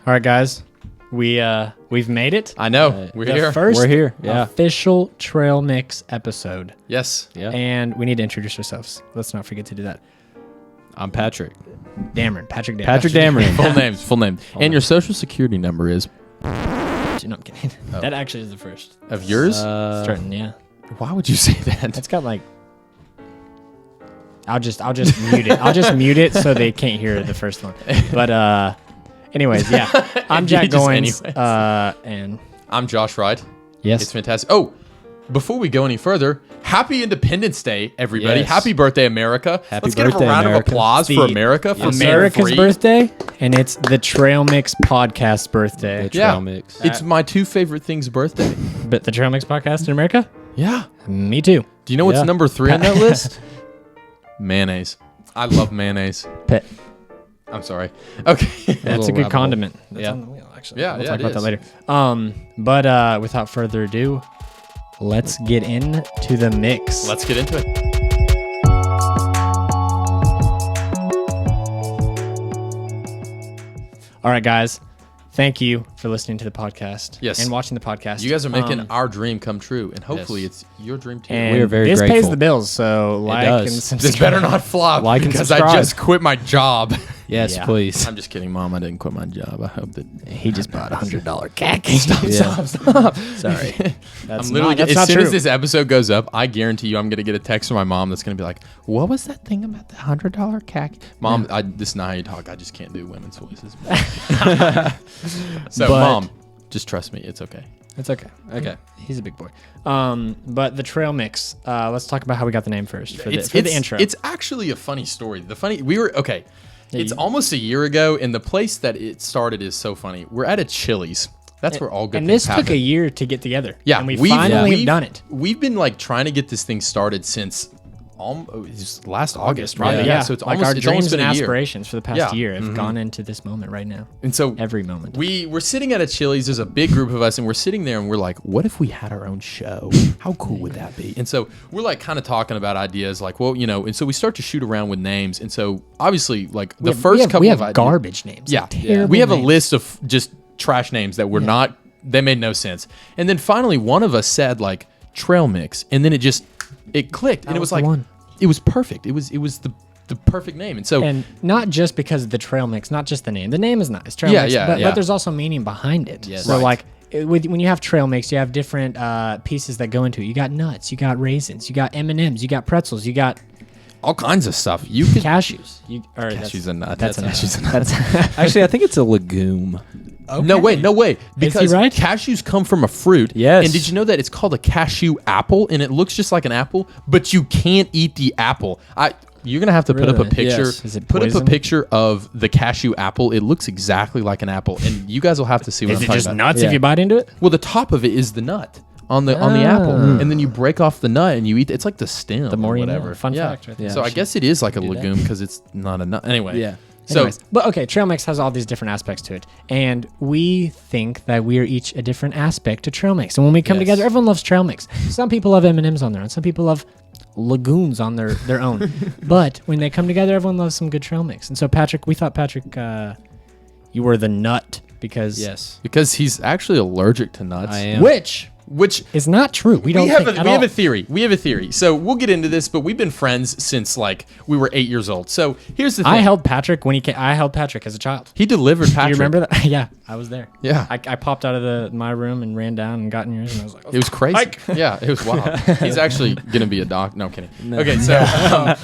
All right, guys. We've made it. I know. We're here. First We're here. Yeah. official Trail Mix episode. Yes. Yeah. And we need to introduce ourselves. Let's not forget to do that. I'm Patrick. Damron. Patrick Damron. Patrick Damron. Full name. And your social security number is No, I'm kidding. Oh. That actually is the first. of yours? Starting, yeah. Why would you say that? It's got like... I'll just mute it. I'll just mute it so they can't hear the first one. But anyways, yeah. I'm Jack Just Goins. anyways. And I'm Josh Wright. yes. It's fantastic. Oh, before we go any further, happy Independence Day, everybody. Yes. Happy birthday, America. Happy Let's give a birthday, round America. of applause The for America for America's free. birthday, and it's the Trail Mix podcast birthday. The Trail Mix. It's my two favorite things birthday. But the Trail Mix podcast in America? Yeah. Me too. Do you know what's Yeah. number 3 on that list? Mayonnaise. I love mayonnaise. Pet. I'm sorry. Okay. That's a good condiment. That's Yeah. on the wheel, actually. Yeah, we'll yeah, talk it about that is. later. But without further ado, let's get into the mix. Let's get into it. All right, guys. Thank you for listening to the podcast. Yes. And watching the podcast. You guys are making our dream come true, and hopefully it's your dream too. and We are very this pays grateful. the bills, so like and does. subscribe. This better not flop Like and because I subscribe. just quit my job. Yes, Yeah. please. I'm just kidding, Mom. I didn't quit my job. I hope that He just bought $100 khaki. Stop. Sorry. I'm literally that's as not soon true. as this episode goes up, I guarantee you I'm gonna get a text from my mom that's gonna be like, "What was that thing about the $100 khaki?" Mom, this is not how you talk. I just can't do women's voices. So, But- Mom, just trust me. It's okay. It's okay. Okay. He's a big boy. But the Trail Mix, let's talk about how we got the name first for It's the intro. It's actually a funny story. It's almost a year ago, and the place that it started is so funny. We're at a Chili's. That's where all good and things this happen. took a year to get together. Yeah, and we finally have done it. We've been like trying to get this thing started since last August, right? Yeah. So it's like almost our it's dreams almost been and a year. aspirations for the past Yeah. year have gone into this moment right now. And so Every moment. we're sitting at a Chili's. There's a big group of us, and we're sitting there, and we're like, "What if we had our own show? How cool would that be?" And so we're like, kind of talking about ideas, like, well, and so we start to shoot around with names. And so obviously, like the first couple we of have ideas, garbage names. yeah, like terrible we have a names. list of just trash names that were not. They made no sense. And then finally, one of us said like Trail Mix, and then it clicked, and it was was the like, one. it was perfect. It was the perfect name. And so And not just because of the Trail Mix, not just the name. The name is nice, Trail Yeah, Mix, yeah, but yeah. there's also meaning behind it. Yes. So Right. like when you have Trail Mix, you have different pieces that go into it. You got nuts, you got raisins, you got M&Ms, you got pretzels, you got all kinds of stuff. You could cashews. cashews a nut. That's a nut. Cashews a nut. That's Actually, I think it's a legume. No way. Because right? cashews come from a fruit. Yes. And did you know that it's called a cashew apple, and it looks just like an apple, but you can't eat the apple. You're gonna have to put up a Really? picture. Yes. Is it put up poison? a picture of the cashew apple. It looks exactly like an apple, and you guys will have to see what Is I'm it talking just about. nuts Yeah. if you bite into it? Well, the top of it is the nut on the apple, and then you break off the nut and you eat. It's like the stem. The more or you know. whatever. Fun Yeah. fact right there. So I guess it is like a that. legume because it's not a nut. Anyway. Yeah. So Anyways, but okay, Trail Mix has all these different aspects to it, and we think that we are each a different aspect to Trail Mix. And when we come Yes. together, everyone loves Trail Mix. Some people love M&Ms on their own. Some people love lagoons on their own. But when they come together, everyone loves some good Trail Mix. And so we thought Patrick, you were the nut because Yes. because he's actually allergic to nuts. I am. which Which is not true. We don't we have think a, at we have all. a theory. We have a theory. So we'll get into this, but we've been friends since like we were 8 years old. So here's the thing. I held Patrick when he came. I held Patrick as a child. He delivered Do Patrick. you remember that? Yeah, I was there. Yeah. I popped out of my room and ran down and got in yours, and I was like, It was crazy. Yeah, it was wild. He's actually gonna be a doc. No, I'm kidding. Okay, so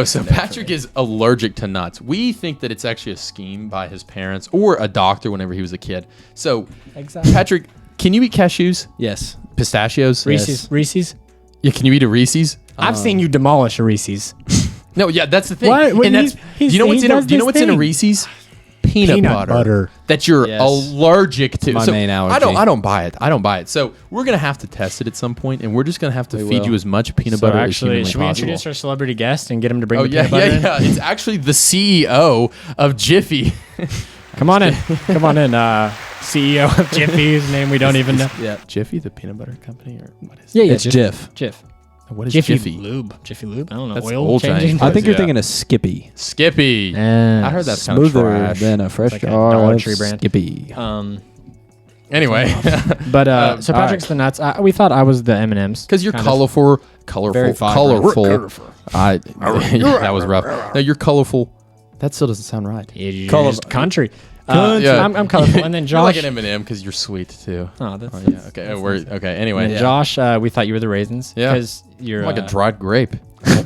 so Patrick is allergic to nuts. We think that it's actually a scheme by his parents or a doctor whenever he was a kid. So Exactly. Patrick, can you eat cashews? Yes. Pistachios? Reese's. Yeah, can you eat a Reese's? I've seen you demolish a Reese's. No, yeah, that's the thing. What? When And that's he's- do you know what's he in a, does do you know this what's in a thing. Reese's? Peanut butter that you're Yes. allergic to. My main allergy. I don't buy it. So we're gonna have to test it at some point, and we're just gonna have to feed will. you as much peanut So butter as actually, humanly should we possible. introduce our celebrity guest and get him to bring Oh the yeah, peanut butter in? It's actually the CEO of Jiffy. Come on in. Come on in. CEO of Jiffy, whose name we don't even know. Yeah. Jiffy, the peanut butter company, or what is Yeah, it? yeah. It's Jif. Jif. What is Jiffy Lube? Jiffy Lube? I don't know. That's Oil old changing. change. I think you're Yeah. thinking of Skippy. Skippy. I heard that's kind of Smoother trash. than a fresh Like a jar Dollar of Tree brand. Skippy. Anyway, But so Patrick's the nuts. We thought I was the M&Ms. because you're kind of. colorful, Very vibrant. colorful. That was rough. No, you're colorful. That still doesn't sound right. You're Color- just country. Yeah. I'm colorful. And then You're Josh. like an M&M because you're sweet too. Oh, that's, Oh, yeah. Okay. Okay. Anyway, And then Josh, we thought you were the raisins. Yeah. Because you're I'm like a dried grape.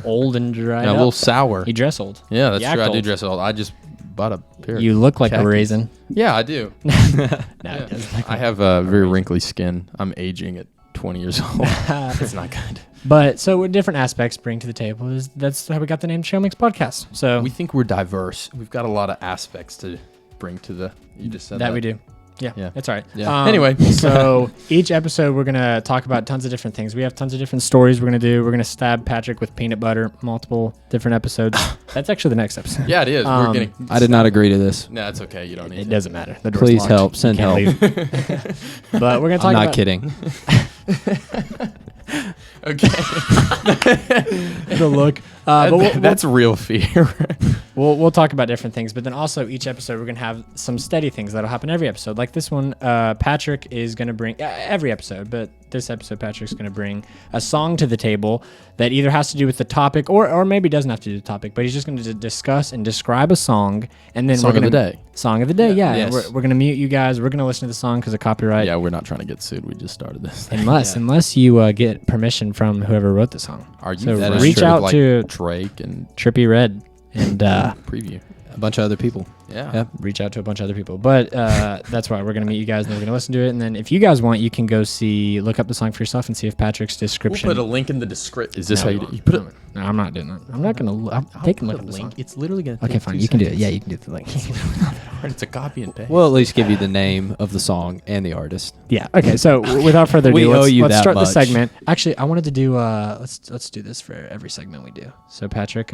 old and dried And a up. little sour. You dress old. Yeah, that's You true. act I do old. dress old. I just bought a pair. You look like a khakis. raisin. Yeah, I do. No, Yeah. it doesn't look I have a very wrinkly skin. I'm aging at 20 years old. It's not good. But so what different aspects bring to the table is that's how we got the name Show Mix Podcast. So We think we're diverse. We've got a lot of aspects to bring to the. You just said that. that we do. Yeah, Yeah. it's all right. Yeah. Anyway. so each episode we're gonna talk about tons of different things. We have tons of different stories we're gonna do. We're gonna stab Patrick with peanut butter, multiple different episodes. That's actually the next episode. Yeah, it is. We're Um, getting. I did not agree to this. No, it's okay. You don't need It to. doesn't matter. The door's Please locked. help. You Send can't help. leave. But we're gonna talk I'm not about kidding. Okay. the look. But That's real fear. we'll talk about different things, but then also each episode we're gonna have some steady things that'll happen every episode. Like this one, Patrick is gonna bring every episode, but this episode Patrick's gonna bring a song to the table that either has to do with the topic or maybe doesn't have to do with the topic, but he's just gonna discuss and describe a song, and then Song we're of gonna, the day. Song of the day, yeah. Yes. We're gonna mute you guys. We're gonna listen to the song because of copyright. Yeah, we're not trying to get sued. We just started this. Unless you get permission from whoever wrote the song. Are you So friends reach with, out like, to Drake and Trippy Red and preview? A bunch of other people. Yeah. Yep. reach out to a bunch of other people. But that's why we're going to meet you guys and we're going to listen to it. And then if you guys want, you can go look up the song for yourself and see if Patrick's We'll description. put a link in the description. Is this No, how you do? You put it. No, I'm not doing that. I'm not going to. I'm taking a look at the song. It's literally gonna. Okay, take fine. 2 You can do it. seconds. Yeah, you can do the link. It's a copy and paste. We'll at least give you the name of the song and the artist. Yeah. Okay. So without further ado, We owe let's you that start the much. segment. Actually, I wanted to do. Let's do this for every segment we do. So Patrick,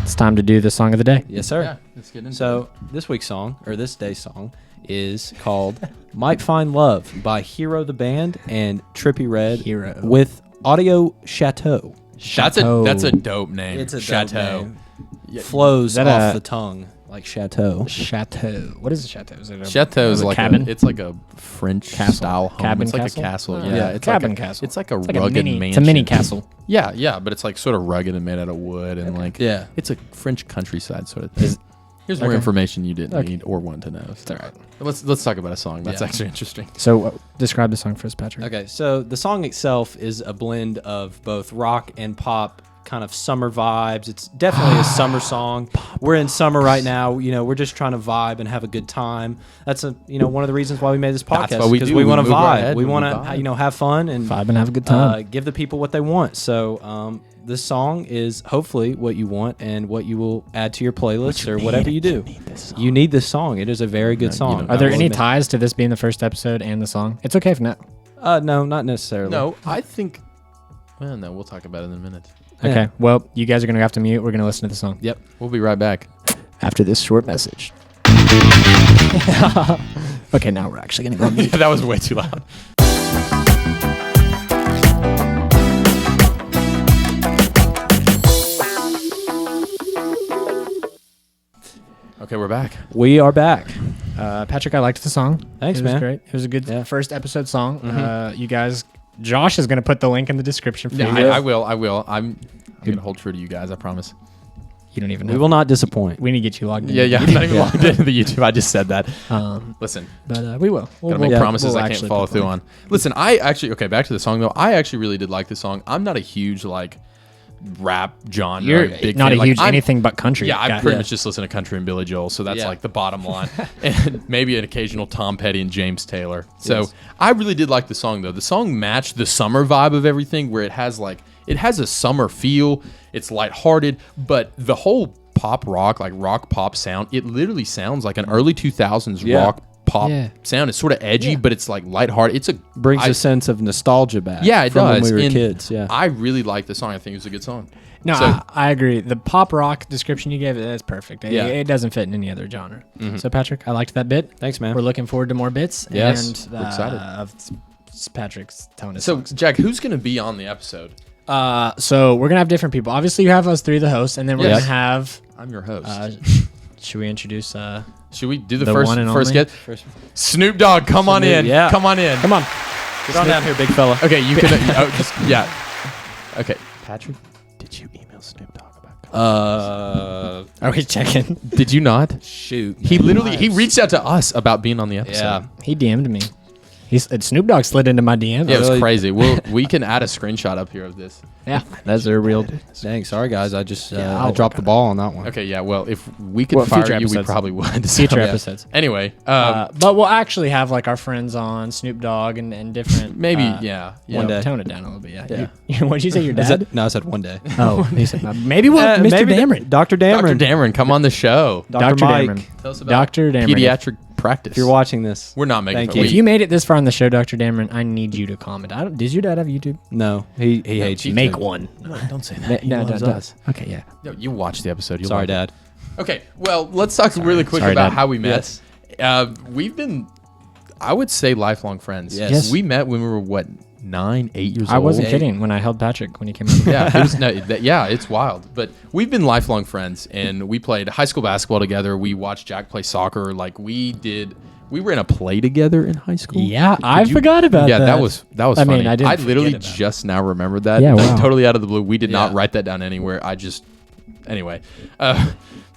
it's time to do the song of the day. Yes, sir. Yeah, let's get into So this week's song, or this day's song, is called Might Find Love by Hero the Band and Trippy Red Hero. with Audio Chateau. That's a dope name. It's a dope Chateau. name. Yeah. Flows Is that off a- the tongue like Chateau. Chateau. What is a chateau? Is it a Chateau is a like cabin? it's like a French Castle. style home. Cabin it's like castle? a castle. Oh, Yeah, yeah. it's Cabin like a, castle. It's like a It's like a rugged mini. mansion. It's a mini castle. Yeah, but it's like sort of rugged and made out of wood and like Yeah. it's a French countryside sort of thing. Here's more Okay. information you didn't Okay. need or want to know. So. all right. Let's talk about a song. That's Yeah. actually interesting. So describe the song for us, Patrick. Okay, so the song itself is a blend of both rock and pop, kind of summer vibes. It's definitely a summer song. We're in summer right now. You know, we're just trying to vibe and have a good time. That's one of the reasons why we made this That's podcast, why we because do. we We want to move our vibe. head We and we want vibe. to have fun and Vibe and have a good time. give the people what they want. So this song is hopefully what you want and what you will add to your playlist or whatever you do. You need this song. It is a very good song. don't Are there I any will ties to this being the first episode and the song? It's okay if not. No, not necessarily. No, I think. Well, no, we'll talk about it in a minute. Okay. Yeah. Well, you guys are going to have to mute. We're going to listen to the song. Yep. We'll be right back. After this short message. Okay, now we're actually going to go mute. That was way too loud. Okay, we're back. We are back. Patrick, I liked the song. Thanks, It was man. great. It was a good Yeah. first episode song. You guys, Josh is going to put the link in the description for Yeah, you. I will. I'm gonna hold true to you guys. I promise. You don't even We know. will not disappoint. We need to get you logged in. Yeah, I'm not even logged into the YouTube. I just said that. Um, Listen, but we will. gotta make yeah, promises we'll I can't actually follow put the through link. on. Listen, I actually back to the song though. I actually really did like this song. I'm not a huge like rap genre. You're big not fan. a huge I'm- anything but country. Yeah, I guy. pretty much just listen to country and Billy Joel, so that's Yeah. like the bottom line, and maybe an occasional Tom Petty and James Taylor. So Yes. I really did like the song though. The song matched the summer vibe of everything, where it has a summer feel. It's lighthearted, but the whole pop rock, like rock pop sound, it literally sounds like an early 2000s Yeah. rock pop Yeah. sound. It's sort of edgy, Yeah. but it's like lighthearted. It's Brings I- a sense of nostalgia back. Yeah, it from does. when we were And kids. Yeah. I really like the song. I think it was a good song. No, So- I agree. The pop rock description you gave, that's perfect. Yeah. It doesn't fit in any other genre. So, Patrick, I liked that bit. Thanks, man. We're looking forward to more bits. Yes, and we're excited. It's Patrick's tone. So, Jack, who's going to be on the episode? So we're gonna have different people. Obviously, you have us three, the hosts, and then we're Yes. gonna have. I'm your host. Should we introduce? Should we do the the first one and first only? guest? Snoop Dogg, come on in. yeah. Come on in. Come on. Get on down here, big fella. Okay, you can. Yeah. Okay, Patrick, did you email Snoop Dogg about? Are we checking? Did you not? Shoot. He literally reached out to us about being on the episode. Yeah. He DM'd me. Snoop Dogg slid into my DM. Yeah, it was Really? crazy. We can add a screenshot up here of this. Yeah, that's a real. Dang, sorry guys. I just I'll I dropped work the ball on that one. Okay, yeah. Well, if we could Well, fire future you, we episodes. probably would. Future So, episodes. Anyway, But we'll actually have like our friends on Snoop Dogg and different. maybe yeah. one day. Tone it down a little bit. Yeah. Yeah. What'd you say? Your Is dad? that, no, I said one day. Oh, he said, maybe we'll Mr. Maybe Damron. Dr. Dr. Damron. Dameron, come on the show. Dr. Mike. Damron. Tell us about Dr. Damron. pediatric practice. If you're watching this. we're not making Thank fun. you. If you made it this far on the show, Dr. Damron, I need you to comment. Does your dad have YouTube? No, he hates you. Make one. Don't say that. No, loves no. us. Okay, yeah. No, you watch the episode. You'll Sorry, like it. Dad. Okay, well, let's talk really quick Sorry, about Dad. how we met. Yes. We've been, I would say, lifelong friends. Yes. We met when we were, what, 9, 8 years old? I wasn't kidding when I held Patrick when he came over. Yeah, it was, it's wild. But we've been lifelong friends, and we played high school basketball together. We watched Jack play soccer. Like, we were in a play together in high school. Yeah, I forgot about Yeah, that. that was I funny. mean, I didn't literally forget about it. just now remembered that. Yeah, Like, wow. totally out of the blue. We did not Yeah. write that down anywhere. Anyway.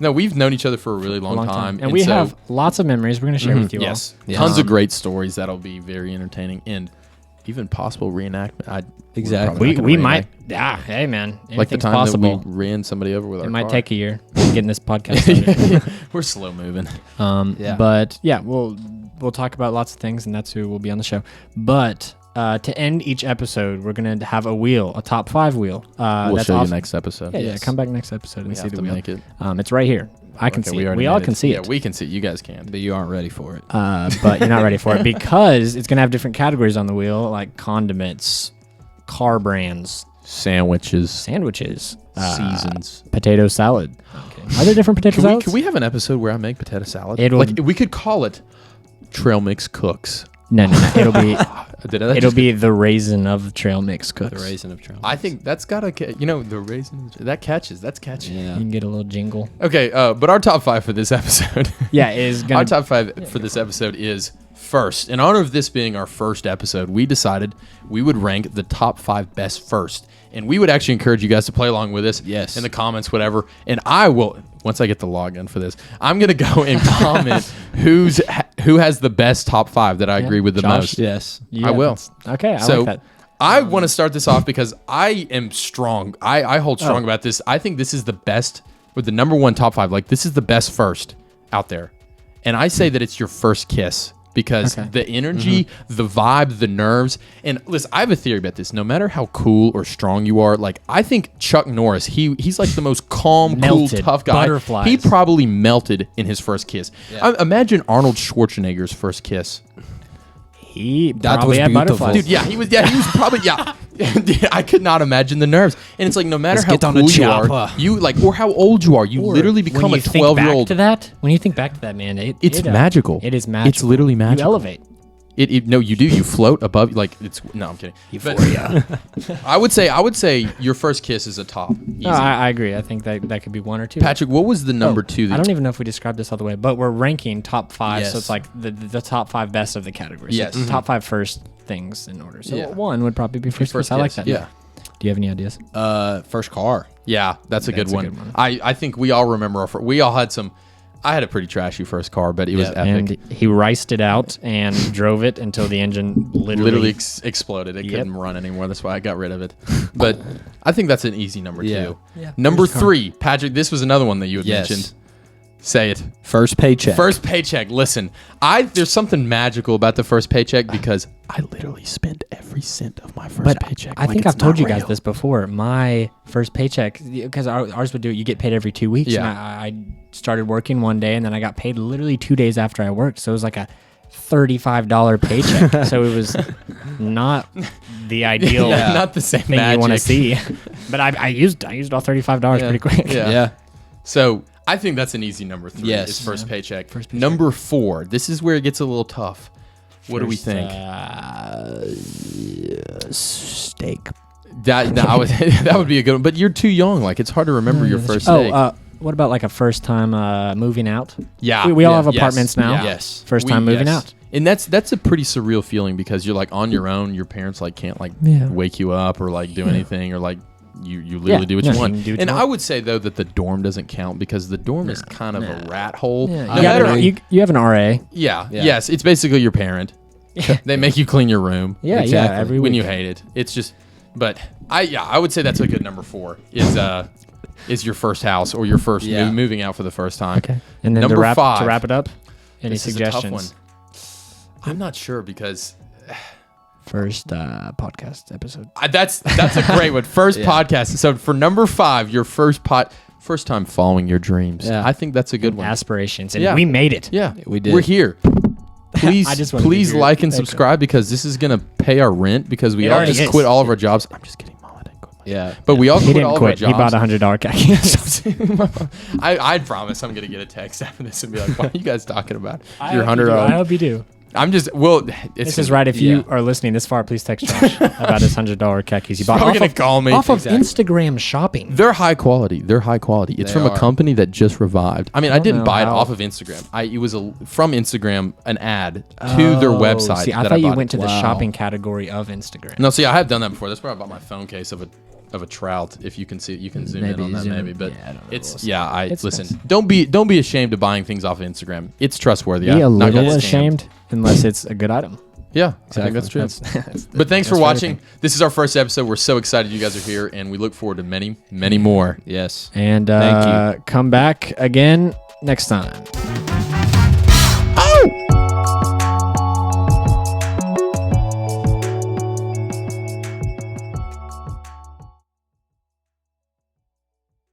No, we've known each other for a really long, time. And we so- have lots of memories we're going to share with you yes, Yeah. tons of great stories that'll be very entertaining and even possible reenactment. Exactly. all. We might. Yeah, hey, man. like the Anything's time possible. that we ran somebody over with our It might car. take a year getting this podcast started. We're slow moving. Yeah. But yeah, we'll talk about lots of things, and that's who will be on the show. But to end each episode, we're gonna have a wheel, a top 5 wheel. We'll that's show awesome. you next episode. Yeah, Yes. come back next episode and We see have the to wheel. make it. It's right here. I can Okay, see it. already We all made can see Yeah, it. we can see it. You guys can't. But you aren't ready for it. But you're not ready for it because it's gonna have different categories on the wheel, like condiments, car brands, Sandwiches, sandwiches, seasons. potato salad. Are there different potato salads? Can we have an episode where I make potato salad? It'll- like we could call it Trail Mix Cooks. No. It'll be Did I it'll be the raisin of trail mix The cooks. raisin of trail. I think that's gotta, the raisin that catches. That's catchy. Yeah. You can get a little jingle. Okay, but our top 5 for this episode. Yeah, is Our gonna. top 5 for this episode is first. In honor of this being our first episode, we decided we would rank the top 5 best first. And we would actually encourage you guys to play along with us. Yes. In the comments, whatever. And I will, once I get the login for this, I'm going to go and comment who has the best top 5 that I agree with the Josh? most. Yes. I will. Okay, I So like that. I want to start this off because I am strong. I hold strong about this. I think this is the best, or the number 1 top 5. Like, this is the best first out there. And I say that it's your first kiss because Okay. the energy, the vibe, the nerves. And listen, I have a theory about this. No matter how cool or strong you are, like, I think Chuck Norris, he's like the most calm, Melted. cool, tough guy. Butterflies. He probably melted in his first kiss. Imagine Arnold Schwarzenegger's first kiss. He That probably was had beautiful. butterflies. Dude, he was probably, I could not imagine the nerves. And it's like, no matter Let's how get on the cool you are, chopper. or how old you are, you Or literally when become a you think back 12-year-old. to that, when you think back to that, man, It's magical. It is magical. It's literally You magical. elevate. No, you do. You float above, like, no, I'm kidding. Euphoria. I would say your first kiss is a top. Easy. No, I agree. I think that could be 1 or 2. Patrick, what was the number 2? I don't even know if we described this all the way, but we're ranking top 5, so Yes. it's like the top 5 best of the categories. Yes. So it's top 5 first things in order. So Yeah. 1 would probably be first kiss. I like that. Yeah. Do you have any ideas? First car. Yeah, that's a good That's a one. good one. I think we all remember we all had some. I had a pretty trashy first car, but it was Yeah. epic. And he riced it out and drove it until the engine literally exploded. It Yep. couldn't run anymore. That's why I got rid of it. But I think that's an easy number 2. Yeah. Number First car. 3, Patrick. This was another one that you had Yes. mentioned. Say it. First paycheck. First paycheck. Listen, there's something magical about the first paycheck because I literally spend every cent of my first But paycheck. I like think it's I've told not you guys real. this before. My first paycheck, because ours would do it, you get paid every 2 weeks. Yeah. And I started working one day, and then I got paid literally 2 days after I worked. So it was like a $35 paycheck. So it was not the ideal Yeah, not the same thing magic. you want to see. But I used all $35 pretty quick. Yeah. Yeah. So I think that's an easy number 3. Yes. Is first paycheck. First paycheck. Number 4. This is where it gets a little tough. What do we think? Steak. That would be a good one. But you're too young. Like, it's hard to remember your first steak. What about like a first time moving out? Yeah. We all have apartments now. Yeah. Yes. First time moving out. And that's a pretty surreal feeling because you're like on your own. Your parents like can't like wake you up or like do anything or like you literally do what you want. And I would say though that the dorm doesn't count because the dorm is kind of a rat hole. Yeah. You have an RA. Yeah. Yes. It's basically your parent. They make you clean your room. Yeah. Exactly. Yeah. Every week. When you hate it. It's just. But I would say that's a good number 4 is your first house or your first moving out for the first time. Okay. And then number to wrap 5, it up, any this suggestions? is a tough one. I'm not sure because First podcast episode. That's a great one. First podcast. So for number 5, your first time following your dreams. Yeah. I think that's a good one. Aspirations, and we made it. Yeah, we did. We're here. Please like and Thank subscribe because this is gonna pay our rent because we all already just is. quit all of our jobs. I'm just kidding, Mom. I didn't quit. Yeah. But we all He quit all didn't of our quit. jobs. He bought $100 khaki. I promise I'm gonna get a text after this and be like, "What are you guys talking about? Your I $100." hope you do. I'm just This is right. If you are listening this far, please text Josh about his $100 khakis he bought probably off gonna of, call me. off of Exactly. Instagram shopping. They're high quality. It's They from a are. company that just revived. I mean, I don't didn't know buy it how- off of Instagram. It was from Instagram, an ad to their website. See, I that thought you bought went it. to the shopping category of Instagram. No, see, I have done that before. That's where I bought my phone case of a trout. If you can see it, you can zoom in Maybe on that. zoom- Maybe, but yeah, I don't know it's rules. It's listen. nice. Don't be ashamed of buying things off of Instagram. It's trustworthy. Be I'm a not little gonna scam. ashamed unless it's a good item. Yeah, I think that's true. That's But thanks for that's watching. everything. This is our first episode. We're so excited you guys are here, and we look forward to many, many more. Yes. And Thank come back again next time.